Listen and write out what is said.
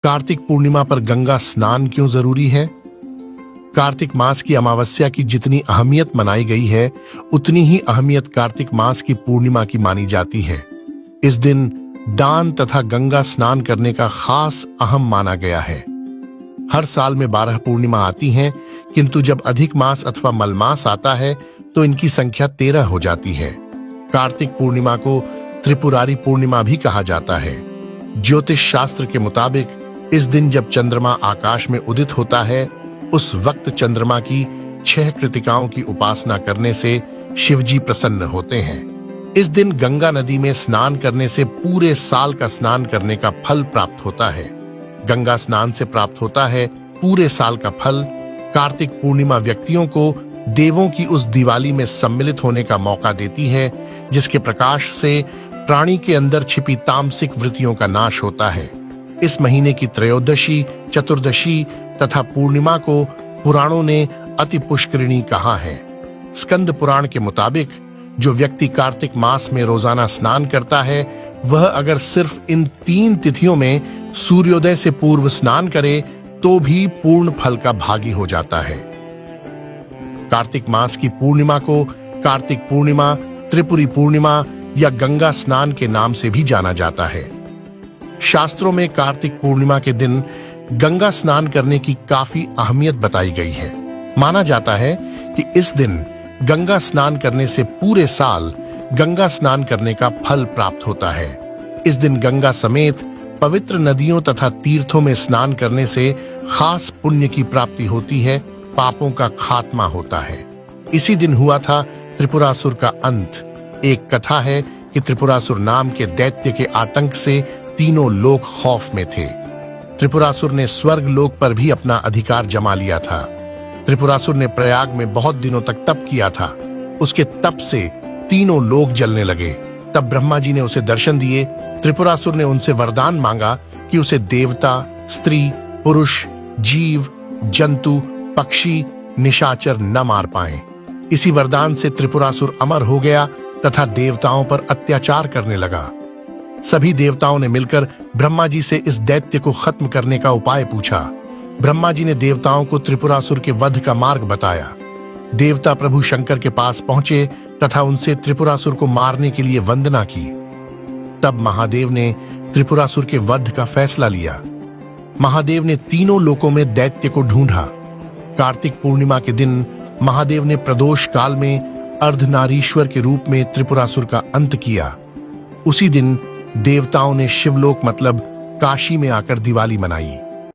कार्तिक पूर्णिमा पर गंगा स्नान क्यों जरूरी है? कार्तिक मास की अमावस्या की जितनी अहमियत मनाई गई है, उतनी ही अहमियत कार्तिक मास की पूर्णिमा की मानी जाती है। इस दिन दान तथा गंगा स्नान करने का खास अहम माना गया है। हर साल में 12 पूर्णिमा आती हैं, किंतु जब अधिक मास अथवा मलमास आता है तो इनकी संख्या 13 हो जाती है। कार्तिक पूर्णिमा को त्रिपुरारी पूर्णिमा भी कहा जाता है। ज्योतिष शास्त्र के मुताबिक इस दिन जब चंद्रमा आकाश में उदित होता है, उस वक्त चंद्रमा की 6 कृतिकाओं की उपासना करने से शिवजी प्रसन्न होते हैं। इस दिन गंगा नदी में स्नान करने से पूरे साल का स्नान करने का फल प्राप्त होता है। गंगा स्नान से प्राप्त होता है पूरे साल का फल। कार्तिक पूर्णिमा व्यक्तियों को देवों की उस दिवाली में सम्मिलित होने का मौका देती है, जिसके प्रकाश से प्राणी के अंदर छिपी तामसिक वृत्तियों का नाश होता है। इस महीने की त्रयोदशी, चतुर्दशी तथा पूर्णिमा को पुराणों ने अति पुष्करिणी कहा है। स्कंद पुराण के मुताबिक जो व्यक्ति कार्तिक मास में रोजाना स्नान करता है, वह अगर सिर्फ इन 3 तिथियों में सूर्योदय से पूर्व स्नान करे तो भी पूर्ण फल का भागी हो जाता है। कार्तिक मास की पूर्णिमा को कार्तिक पूर्णिमा, त्रिपुरी पूर्णिमा या गंगा स्नान के नाम से भी जाना जाता है। शास्त्रों में कार्तिक पूर्णिमा के दिन गंगा स्नान करने की काफी अहमियत बताई गई है। माना जाता है कि इस दिन गंगा स्नान करने से पूरे साल गंगा स्नान करने का फल प्राप्त होता है। इस दिन गंगा समेत पवित्र नदियों तथा तीर्थों में स्नान करने से खास पुण्य की प्राप्ति होती है, पापों का खात्मा होता है। इसी दिन हुआ था त्रिपुरासुर का अंत। एक कथा है कि त्रिपुरासुर नाम के दैत्य के आतंक से तीनों लोक खौफ में थे। त्रिपुरासुर ने स्वर्ग लोक पर भी अपना अधिकार जमा लिया था। त्रिपुरासुर ने प्रयाग में बहुत दिनों तक तप किया था। उसके तप से तीनों लोक जलने लगे। तब ब्रह्मा जी ने उसे दर्शन दिए। त्रिपुरासुर ने उनसे वरदान मांगा कि उसे देवता, स्त्री, पुरुष, जीव, जंतु, पक्षी, निशाचर न मार पाएं। इसी वरदान से त्रिपुरासुर अमर हो गया तथा देवताओं पर अत्याचार करने लगा। सभी देवताओं ने मिलकर ब्रह्मा जी से इस दैत्य को खत्म करने का उपाय पूछा। ब्रह्मा जी ने देवताओं को त्रिपुरासुर के वध का मार्ग बताया। देवता प्रभु शंकर के पास पहुंचे तथा उनसे त्रिपुरासुर को मारने के लिए वंदना की। तब महादेव ने त्रिपुरासुर के वध का फैसला लिया। महादेव ने तीनों लोकों में दैत्य को ढूंढा। कार्तिक पूर्णिमा के दिन महादेव ने प्रदोष काल में अर्धनारीश्वर के रूप में त्रिपुरासुर का अंत किया। उसी दिन देवताओं ने शिवलोक मतलब काशी में आकर दिवाली मनाई।